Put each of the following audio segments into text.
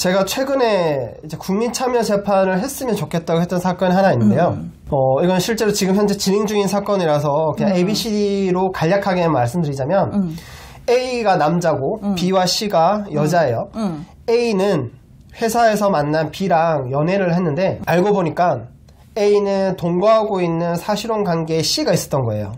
제가 최근에 이제 국민참여재판을 했으면 좋겠다고 했던 사건이 하나 있는데요. 이건 실제로 지금 현재 진행 중인 사건이라서 그냥 ABCD로 간략하게 말씀드리자면 A가 남자고 B와 C가 여자예요. A는 회사에서 만난 B랑 연애를 했는데 알고 보니까 A는 동거하고 있는 사실혼 관계에 C가 있었던 거예요.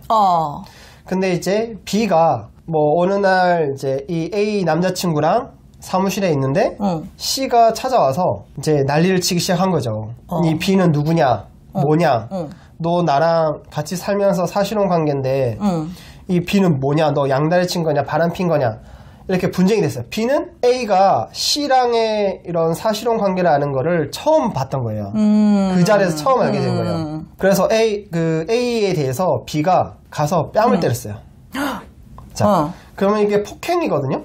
근데 이제 B가 뭐 어느 날 이제 이 A 남자친구랑 사무실에 있는데 C가 찾아와서 이제 난리를 치기 시작한 거죠. 이 B는 누구냐? 뭐냐? 너 나랑 같이 살면서 사실혼 관계인데 이 B는 뭐냐? 너 양다리 친 거냐? 바람 핀 거냐? 이렇게 분쟁이 됐어요. B는 A가 C랑의 이런 사실혼 관계를 아는 거를 처음 봤던 거예요. 그 자리에서 처음 알게 된 거예요. 그래서 A에 대해서 B가 가서 뺨을 때렸어요. 자, 그러면 이게 폭행이거든요?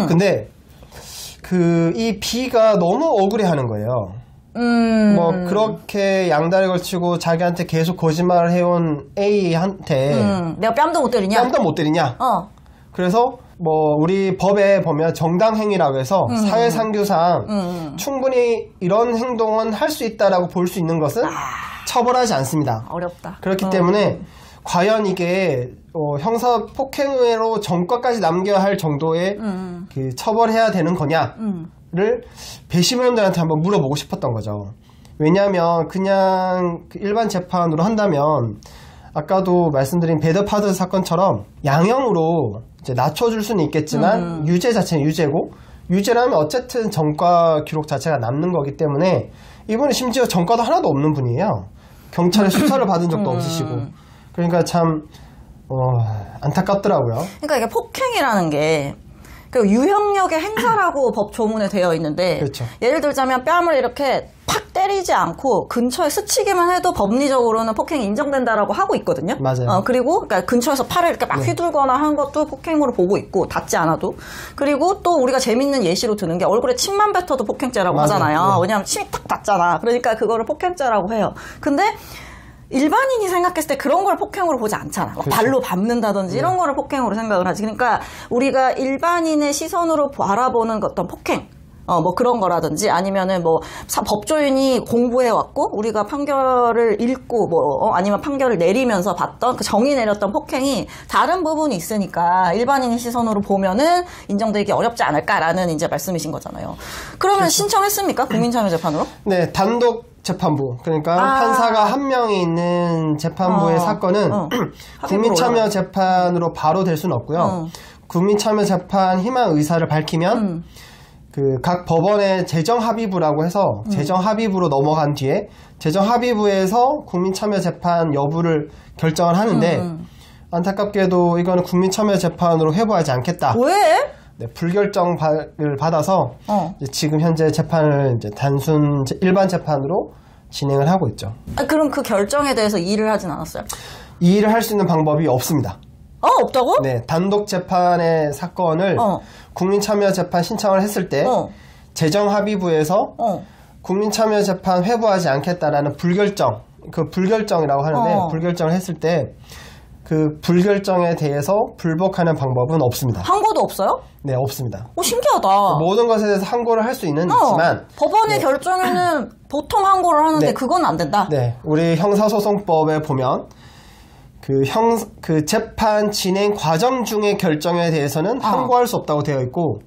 근데 이 B가 너무 억울해하는 거예요. 뭐 그렇게 양다리 걸치고 자기한테 계속 거짓말을 해온 A한테 내가 뺨도 못 때리냐? 뺨도 못 때리냐? 그래서 뭐 우리 법에 보면 정당행위라고 해서 사회상규상 충분히 이런 행동은 할 수 있다라고 볼 수 있는 것은 처벌하지 않습니다. 어렵다. 그렇기 때문에 과연 이게 형사 폭행으로 전과까지 남겨야 할 정도의 그 처벌해야 되는 거냐를 배심원들한테 한번 물어보고 싶었던 거죠. 왜냐하면 그냥 일반 재판으로 한다면 아까도 말씀드린 배드파드 사건처럼 양형으로 이제 낮춰줄 수는 있겠지만 유죄 자체는 유죄고 유죄라면 어쨌든 전과 기록 자체가 남는 거기 때문에 이분은 심지어 전과도 하나도 없는 분이에요. 경찰에 수사를 받은 적도 없으시고 그러니까 참 안타깝더라고요. 그러니까 이게 폭행이라는 게 그 유형력의 행사라고 법 조문에 되어 있는데 그렇죠. 예를 들자면 뺨을 이렇게 팍 때리지 않고 근처에 스치기만 해도 법리적으로는 폭행이 인정된다라고 하고 있거든요. 맞아요. 그리고 그러니까 근처에서 팔을 이렇게 막 휘둘거나 하는 것도 폭행으로 보고 있고 닿지 않아도. 그리고 또 우리가 재밌는 예시로 드는 게 얼굴에 침만 뱉어도 폭행죄라고 맞아요. 하잖아요. 네. 왜냐하면 침이 탁 닿잖아. 그러니까 그거를 폭행죄라고 해요. 근데 일반인이 생각했을 때 그런 걸 폭행으로 보지 않잖아. 그렇죠. 발로 밟는다든지 이런 거를 폭행으로 생각을 하지. 그러니까 우리가 일반인의 시선으로 바라보는 어떤 폭행, 뭐 그런 거라든지 아니면은 뭐 법조인이 공부해왔고 우리가 판결을 읽고 뭐 아니면 판결을 내리면서 봤던 그 정의 내렸던 폭행이 다른 부분이 있으니까 일반인의 시선으로 보면은 인정되기 어렵지 않을까라는 이제 말씀이신 거잖아요. 그러면 그렇죠. 신청했습니까? 국민참여재판으로? 네, 단독 재판부. 그러니까 판사가 한 명이 있는 재판부의 사건은 국민참여재판으로 바로 될 수는 없고요. 국민참여재판 희망 의사를 밝히면 그 각 법원의 재정합의부라고 해서 재정합의부로 넘어간 뒤에 재정합의부에서 국민참여재판 여부를 결정을 하는데 안타깝게도 이거는 국민참여재판으로 회부하지 않겠다. 왜? 네, 불결정을 받아서 이제 지금 현재 재판을 이제 단순 일반 재판으로 진행을 하고 있죠. 그럼 그 결정에 대해서 이의를 하진 않았어요? 이의를 할 수 있는 방법이 없습니다. 없다고? 네, 단독 재판의 사건을 국민참여재판 신청을 했을 때 재정합의부에서 국민참여재판 회부하지 않겠다라는 불결정, 그 불결정이라고 하는데 불결정을 했을 때 그 불결정에 대해서 불복하는 방법은 없습니다. 항고도 없어요? 네, 없습니다. 신기하다. 모든 것에 대해서 항고를 할 수 있지만 법원의 결정에는 보통 항고를 하는데 그건 안 된다. 네, 우리 형사소송법에 보면 그 재판 진행 과정 중의 결정에 대해서는 항고할 수 없다고 되어 있고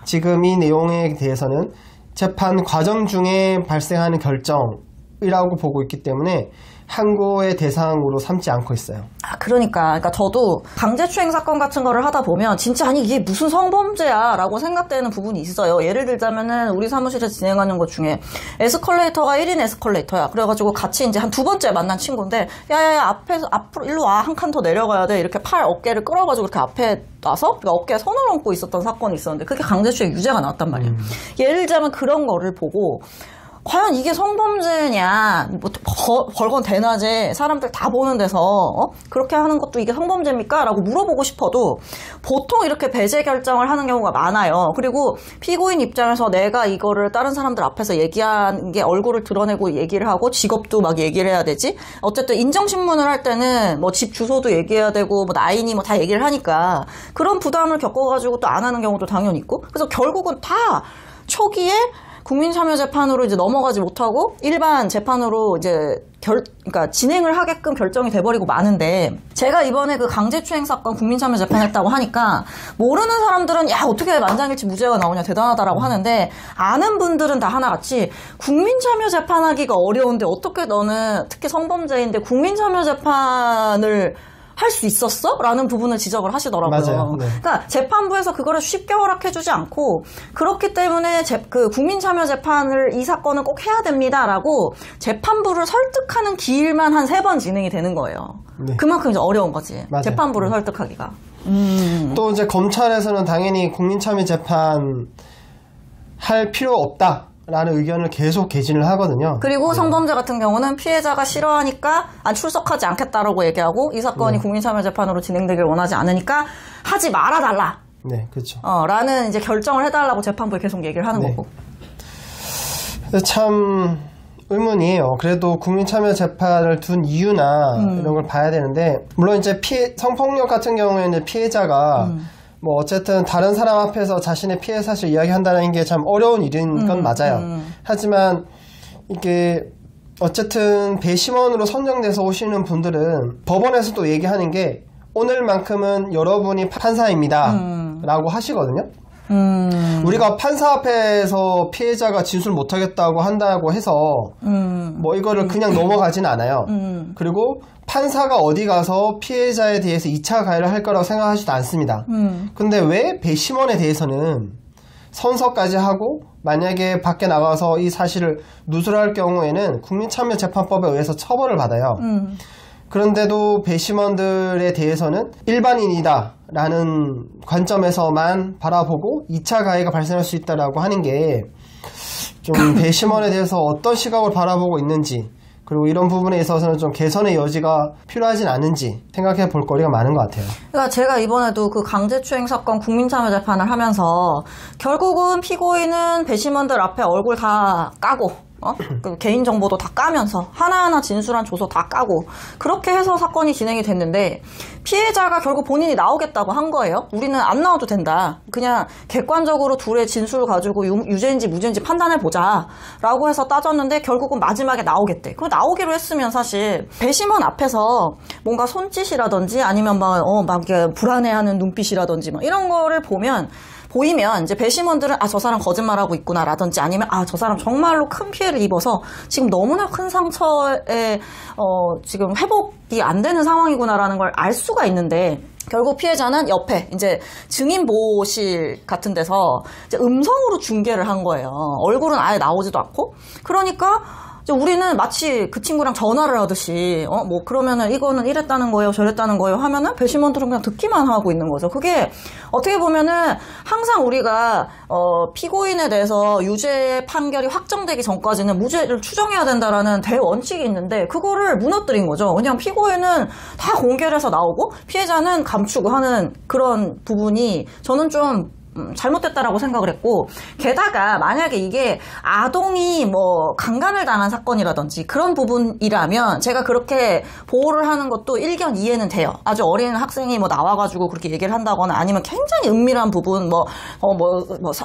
지금 이 내용에 대해서는 재판 과정 중에 발생하는 결정이라고 보고 있기 때문에 항고의 대상으로 삼지 않고 있어요. 그러니까 저도 강제추행 사건 같은 거를 하다 보면 진짜 아니 이게 무슨 성범죄야 라고 생각되는 부분이 있어요. 예를 들자면은 우리 사무실에서 진행하는 것 중에 에스컬레이터가 1인 에스컬레이터야. 그래가지고 같이 이제 한 두 번째 만난 친구인데 야야야 앞으로 일로 와 한 칸 더 내려가야 돼. 이렇게 팔 어깨를 끌어가지고 이렇게 앞에 놔서 그러니까 어깨에 손을 얹고 있었던 사건이 있었는데 그게 강제추행 유죄가 나왔단 말이에요. 예를 들자면 그런 거를 보고 과연 이게 성범죄냐, 뭐 벌건 대낮에 사람들 다 보는 데서 그렇게 하는 것도 이게 성범죄입니까? 라고 물어보고 싶어도 보통 이렇게 배제 결정을 하는 경우가 많아요. 그리고 피고인 입장에서 내가 이거를 다른 사람들 앞에서 얘기한 게 얼굴을 드러내고 얘기를 하고 직업도 막 얘기를 해야 되지. 어쨌든 인정신문을 할 때는 뭐 집 주소도 얘기해야 되고 뭐 나이니 뭐 다 얘기를 하니까 그런 부담을 겪어가지고 또 안 하는 경우도 당연히 있고. 그래서 결국은 다 초기에 국민참여재판으로 이제 넘어가지 못하고 일반 재판으로 이제 그러니까 진행을 하게끔 결정이 돼버리고 마는데, 제가 이번에 그 강제추행 사건 국민참여재판했다고 하니까 모르는 사람들은 야 어떻게 만장일치 무죄가 나오냐 대단하다라고 하는데, 아는 분들은 다 하나같이 국민참여재판하기가 어려운데 어떻게 너는 특히 성범죄인데 국민참여재판을 할 수 있었어? 라는 부분을 지적을 하시더라고요. 맞아요. 네. 그러니까 재판부에서 그거를 쉽게 허락해주지 않고, 그렇기 때문에 그 국민참여재판을 이 사건은 꼭 해야 됩니다라고 재판부를 설득하는 기일만 한 3번 진행이 되는 거예요. 네. 그만큼 이제 어려운 거지. 맞아요. 재판부를 설득하기가. 또 이제 검찰에서는 당연히 국민참여재판 할 필요 없다 라는 의견을 계속 개진을 하거든요. 그리고 성범죄 같은 경우는 피해자가 싫어하니까 출석하지 않겠다라고 얘기하고, 이 사건이 국민참여재판으로 진행되길 원하지 않으니까 하지 말아달라. 네, 그렇죠. 라는 이제 결정을 해달라고 재판부에 계속 얘기를 하는 거고. 참 의문이에요. 그래도 국민참여재판을 둔 이유나 이런 걸 봐야 되는데, 물론 이제 성폭력 같은 경우에는 피해자가 뭐 어쨌든 다른 사람 앞에서 자신의 피해 사실 이야기한다는 게 참 어려운 일인 건 맞아요. 하지만 이게 어쨌든 배심원으로 선정돼서 오시는 분들은 법원에서도 얘기하는 게 오늘만큼은 여러분이 판사입니다 라고 하시거든요. 우리가 판사 앞에서 피해자가 진술 못하겠다고 한다고 해서 뭐 이거를 그냥 넘어가진 않아요. 그리고 판사가 어디 가서 피해자에 대해서 2차 가해를 할 거라고 생각하지도 않습니다. 근데 왜 배심원에 대해서는 선서까지 하고 만약에 밖에 나가서 이 사실을 누설할 경우에는 국민참여재판법에 의해서 처벌을 받아요. 그런데도 배심원들에 대해서는 일반인이다 라는 관점에서만 바라보고 2차 가해가 발생할 수 있다라고 하는 게 좀 배심원에 대해서 어떤 시각을 바라보고 있는지, 그리고 이런 부분에 있어서는 좀 개선의 여지가 필요하진 않은지 생각해 볼 거리가 많은 것 같아요. 그러니까 제가 이번에도 그 강제추행 사건 국민참여재판을 하면서 결국은 피고인은 배심원들 앞에 얼굴 다 까고 그 개인정보도 다 까면서 하나하나 진술한 조서 다 까고 그렇게 해서 사건이 진행이 됐는데, 피해자가 결국 본인이 나오겠다고 한 거예요. 우리는 안 나와도 된다. 그냥 객관적으로 둘의 진술 가지고 유죄인지 무죄인지 판단해보자 라고 해서 따졌는데, 결국은 마지막에 나오겠대. 그 나오기로 했으면 사실 배심원 앞에서 뭔가 손짓이라든지 아니면 막 불안해하는 눈빛이라든지 막 이런 거를 보이면 이제 배심원들은 저 사람 거짓말하고 있구나 라든지, 아니면 저 사람 정말로 큰 피해를 입어서 지금 너무나 큰 상처에 지금 회복이 안 되는 상황이구나라는 걸 알 수가 있는데, 결국 피해자는 옆에 이제 증인보호실 같은 데서 이제 음성으로 중계를 한 거예요. 얼굴은 아예 나오지도 않고. 그러니까 우리는 마치 그 친구랑 전화를 하듯이 뭐 그러면은 이거는 이랬다는 거예요 저랬다는 거예요 하면은 배심원들은 그냥 듣기만 하고 있는 거죠. 그게 어떻게 보면은 항상 우리가 피고인에 대해서 유죄 판결이 확정되기 전까지는 무죄를 추정해야 된다라는 대원칙이 있는데, 그거를 무너뜨린 거죠. 그냥 피고인은 다 공개를 해서 나오고 피해자는 감추고 하는 그런 부분이 저는 좀 잘못됐다라고 생각을 했고, 게다가 만약에 이게 아동이 뭐 강간을 당한 사건이라든지 그런 부분이라면 제가 그렇게 보호를 하는 것도 일견 이해는 돼요. 아주 어린 학생이 뭐 나와가지고 그렇게 얘기를 한다거나 아니면 굉장히 은밀한 부분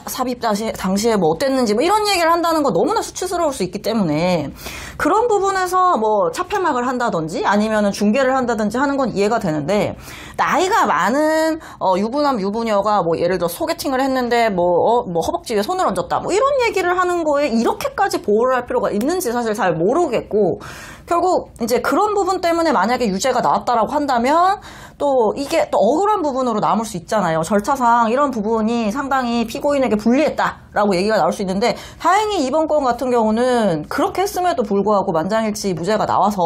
삽입 당시에 뭐 어땠는지 뭐 이런 얘기를 한다는 거 너무나 수치스러울 수 있기 때문에, 그런 부분에서 뭐 차폐막을 한다든지 아니면은 중계를 한다든지 하는 건 이해가 되는데, 나이가 많은 유부남 유부녀가 뭐 예를 들어 소개팅을 했는데 뭐 허벅지 위에 손을 얹었다 뭐 이런 얘기를 하는 거에 이렇게까지 보호를 할 필요가 있는지 사실 잘 모르겠고, 결국 이제 그런 부분 때문에 만약에 유죄가 나왔다라고 한다면 또 이게 또 억울한 부분으로 남을 수 있잖아요. 절차상 이런 부분이 상당히 피고인에게 불리했다라고 얘기가 나올 수 있는데, 다행히 이번 건 같은 경우는 그렇게 했음에도 불구하고 만장일치 무죄가 나와서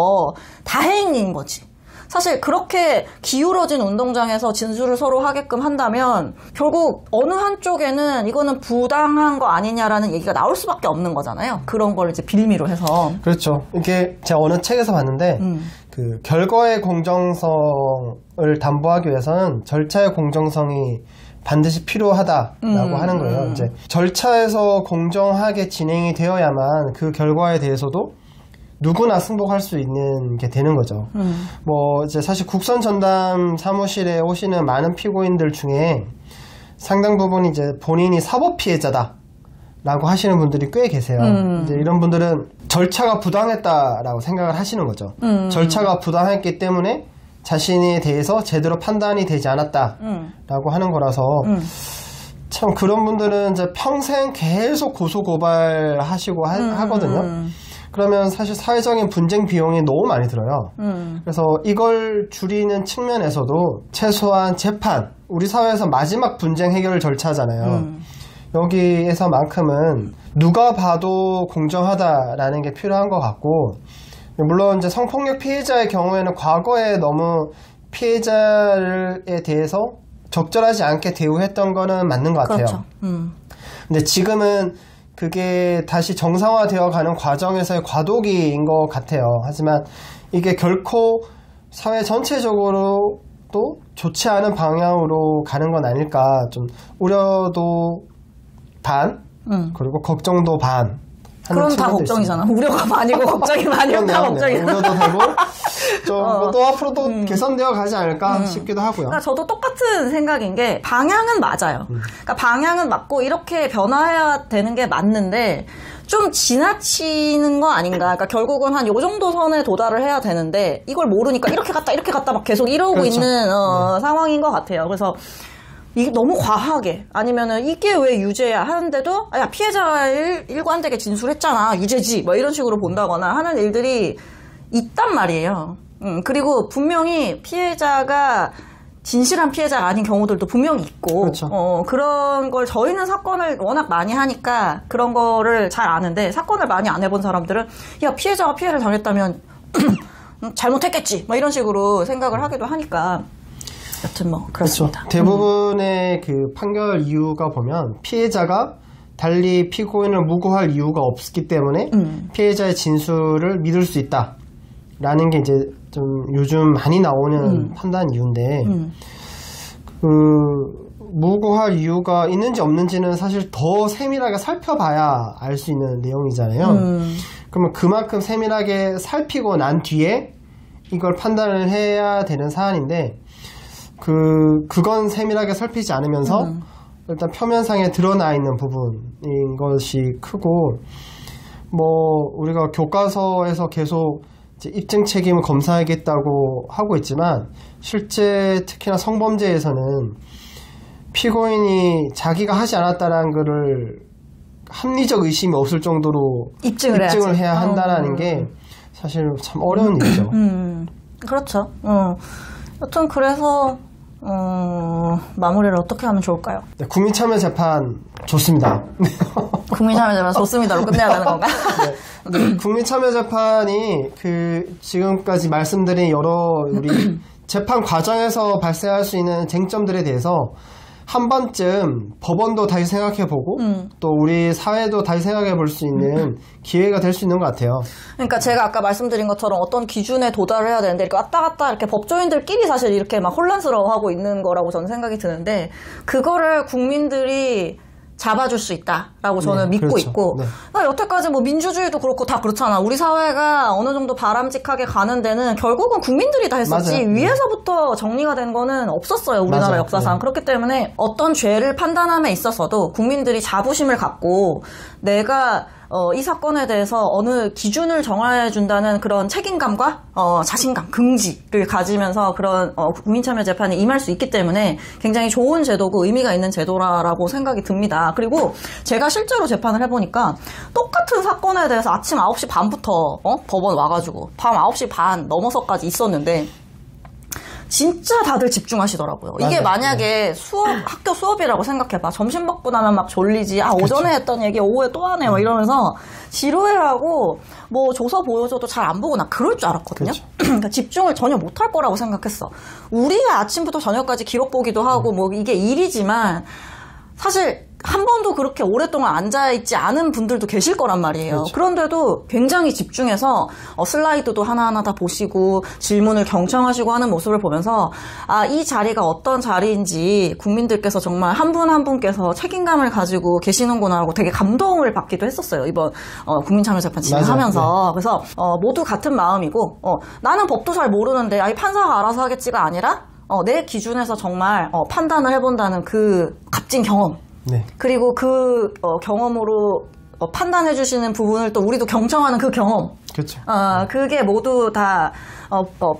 다행인 거지. 사실 그렇게 기울어진 운동장에서 진술을 서로 하게끔 한다면 결국 어느 한쪽에는 이거는 부당한 거 아니냐라는 얘기가 나올 수밖에 없는 거잖아요. 그런 걸 이제 빌미로 해서. 그렇죠. 이게 제가 어느 책에서 봤는데 그 결과의 공정성을 담보하기 위해서는 절차의 공정성이 반드시 필요하다라고 하는 거예요. 이제 절차에서 공정하게 진행이 되어야만 그 결과에 대해서도 누구나 승복할 수 있는 게 되는 거죠. 뭐 이제 사실 국선 전담 사무실에 오시는 많은 피고인들 중에 상당 부분이 이제 본인이 사법 피해자다라고 라고 하시는 분들이 꽤 계세요. 이제 이런 분들은 절차가 부당했다라고 생각을 하시는 거죠. 절차가 부당했기 때문에 자신에 대해서 제대로 판단이 되지 않았다라고 하는 거라서 참 그런 분들은 이제 평생 계속 고소고발하시고 하거든요. 그러면 사실 사회적인 분쟁 비용이 너무 많이 들어요. 그래서 이걸 줄이는 측면에서도 최소한 재판, 우리 사회에서 마지막 분쟁 해결 절차잖아요. 여기에서만큼은 누가 봐도 공정하다라는 게 필요한 것 같고, 물론 이제 성폭력 피해자의 경우에는 과거에 너무 피해자에 대해서 적절하지 않게 대우했던 거는 맞는 것 같아요. 그렇죠. 근데 지금은 그게 다시 정상화되어 가는 과정에서의 과도기인 것 같아요. 하지만 이게 결코 사회 전체적으로 또 좋지 않은 방향으로 가는 건 아닐까. 좀 우려도 반, 그리고 걱정도 반. 그럼 다 걱정이잖아. 있습니다. 우려가 반이고 걱정이 반이면 다 걱정이잖아. 우려도 되고 좀 또 앞으로도 개선되어 가지 않을까 싶기도 하고요. 그러니까 저도 똑같은 생각인 게 방향은 맞아요. 그러니까 방향은 맞고 이렇게 변화해야 되는 게 맞는데 좀 지나치는 거 아닌가. 그러니까 결국은 한 요 정도 선에 도달을 해야 되는데 이걸 모르니까 이렇게 갔다 막 계속 이러고 그렇죠. 있는 상황인 것 같아요. 그래서 이게 너무 과하게 아니면은 이게 왜 유죄야 하는데도 야 피해자가 일관되게 진술했잖아 유죄지 뭐 이런 식으로 본다거나 하는 일들이 있단 말이에요. 그리고 분명히 피해자가 진실한 피해자가 아닌 경우들도 분명히 있고 그렇죠. 그런 걸 저희는 사건을 워낙 많이 하니까 그런 거를 잘 아는데 사건을 많이 안 해본 사람들은 야 피해자가 피해를 당했다면 잘못했겠지 뭐 이런 식으로 생각을 하기도 하니까 여튼 뭐 그렇습니다. 그렇죠. 대부분의 그 판결 이유가 보면 피해자가 달리 피고인을 무고할 이유가 없기 때문에 피해자의 진술을 믿을 수 있다라는 게 이제 좀 요즘 많이 나오는 판단 이유인데 그 무고할 이유가 있는지 없는지는 사실 더 세밀하게 살펴봐야 알 수 있는 내용이잖아요. 그러면 그만큼 세밀하게 살피고 난 뒤에 이걸 판단을 해야 되는 사안인데 그건 세밀하게 살피지 않으면서 일단 표면상에 드러나 있는 부분인 것이 크고, 뭐, 우리가 교과서에서 계속 이제 입증 책임을 검사하겠다고 하고 있지만, 실제 특히나 성범죄에서는 피고인이 자기가 하지 않았다는 것을 합리적 의심이 없을 정도로 입증을 해야 한다는 게 사실 참 어려운 일이죠. 그렇죠. 여튼 그래서 마무리를 어떻게 하면 좋을까요? 네, 국민참여재판 좋습니다. 국민참여재판 좋습니다로 끝내야 되는 건가? 네, 국민참여재판이 지금까지 말씀드린 여러 우리 재판 과정에서 발생할 수 있는 쟁점들에 대해서 한 번쯤 법원도 다시 생각해보고 또 우리 사회도 다시 생각해볼 수 있는 기회가 될 수 있는 것 같아요. 그러니까 제가 아까 말씀드린 것처럼 어떤 기준에 도달을 해야 되는데 이렇게 왔다 갔다 이렇게 법조인들끼리 사실 이렇게 막 혼란스러워하고 있는 거라고 저는 생각이 드는데 그거를 국민들이 잡아줄 수 있다라고 저는 믿고 그렇죠. 있고 여태까지 뭐 민주주의도 그렇고 다 그렇잖아. 우리 사회가 어느 정도 바람직하게 가는 데는 결국은 국민들이 다 했었지 맞아요. 위에서부터 정리가 된 거는 없었어요. 우리나라 맞아요. 역사상. 그렇기 때문에 어떤 죄를 판단함에 있어서도 국민들이 자부심을 갖고 내가 이 사건에 대해서 어느 기준을 정해준다는 그런 책임감과 자신감, 긍지를 가지면서 그런 국민참여재판에 임할 수 있기 때문에 굉장히 좋은 제도고 의미가 있는 제도라고 생각이 듭니다. 그리고 제가 실제로 재판을 해보니까 똑같은 사건에 대해서 아침 9시 반부터 법원 와가지고 밤 9시 반 넘어서까지 있었는데 진짜 다들 집중하시더라고요. 맞아요. 이게 만약에 학교 수업이라고 생각해봐. 점심 먹고 나면 막 졸리지. 오전에 했던 얘기 오후에 또 하네. 막 이러면서 지루해하고 뭐 조서 보여줘도 잘 안 보고 나 그럴 줄 알았거든요. 그러니까 집중을 전혀 못할 거라고 생각했어. 우리가 아침부터 저녁까지 기록 보기도 하고 뭐 이게 일이지만 사실 한 번도 그렇게 오랫동안 앉아있지 않은 분들도 계실 거란 말이에요. 그렇죠. 그런데도 굉장히 집중해서 슬라이드도 하나하나 다 보시고 질문을 경청하시고 하는 모습을 보면서 이 자리가 어떤 자리인지 국민들께서 정말 한 분 한 분께서 책임감을 가지고 계시는구나 하고 되게 감동을 받기도 했었어요. 이번 국민참여재판 진행하면서. 네. 그래서 모두 같은 마음이고 나는 법도 잘 모르는데 이 판사가 알아서 하겠지가 아니라 내 기준에서 정말 판단을 해본다는 그 값진 경험 네. 그리고 그 경험으로 판단해주시는 부분을 또 우리도 경청하는 그 경험. 그렇죠. 그게 모두 다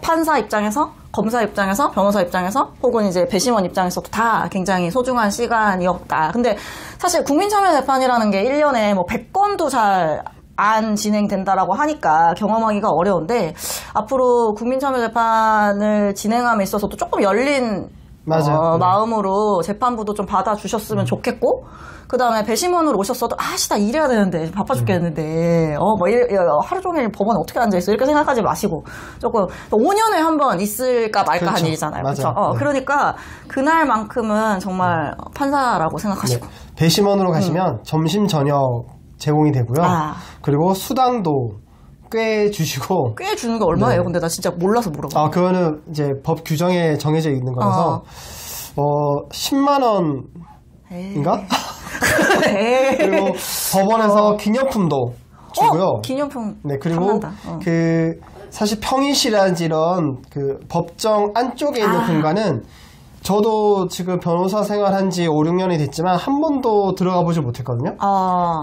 판사 입장에서, 검사 입장에서, 변호사 입장에서, 혹은 이제 배심원 입장에서도 다 굉장히 소중한 시간이었다. 근데 사실 국민참여재판이라는 게 1년에 뭐 100건도 잘 안 진행된다라고 하니까 경험하기가 어려운데, 앞으로 국민참여재판을 진행함에 있어서도 조금 열린 맞아요. 마음으로 재판부도 좀 받아주셨으면 좋겠고, 그 다음에 배심원으로 오셨어도, 나 일해야 되는데, 바빠 죽겠는데, 하루 종일 법원에 어떻게 앉아있어? 이렇게 생각하지 마시고, 조금, 5년에 한 번 있을까 말까 그렇죠. 한 일이잖아요. 맞아. 그렇죠? 그러니까, 그날만큼은 정말 판사라고 생각하시고. 네. 배심원으로 가시면 점심, 저녁 제공이 되고요. 그리고 수당도 꽤 주시고. 꽤 주는 게 얼마예요? 네. 근데 나 진짜 몰라서 물어봐. 그거는 이제 법 규정에 정해져 있는 거라서, 10만원 인가? 그리고 법원에서 기념품도 주고요. 기념품. 네, 그리고 사실 평의시라든지 이런 그 법정 안쪽에 있는 공간은 저도 지금 변호사 생활한 지 5, 6년이 됐지만 한 번도 들어가 보지 못했거든요.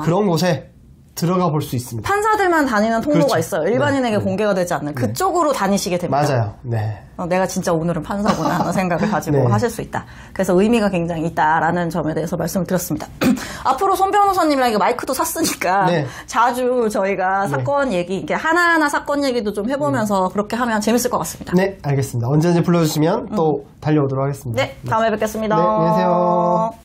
그런 곳에 들어가 볼 수 있습니다. 판사들만 다니는 통로가 그렇죠. 있어요. 일반인에게 공개가 되지 않는. 그쪽으로 다니시게 됩니다. 맞아요. 네. 내가 진짜 오늘은 판사구나 하는 생각을 가지고 하실 수 있다. 그래서 의미가 굉장히 있다라는 점에 대해서 말씀을 드렸습니다. 앞으로 손 변호사님이랑 이거 마이크도 샀으니까 자주 저희가 사건 얘기, 이렇게 하나하나 사건 얘기도 좀 해보면서 그렇게 하면 재밌을 것 같습니다. 네, 알겠습니다. 언제든지 불러주시면 또 달려오도록 하겠습니다. 네, 다음에 뵙겠습니다. 네, 안녕히 계세요.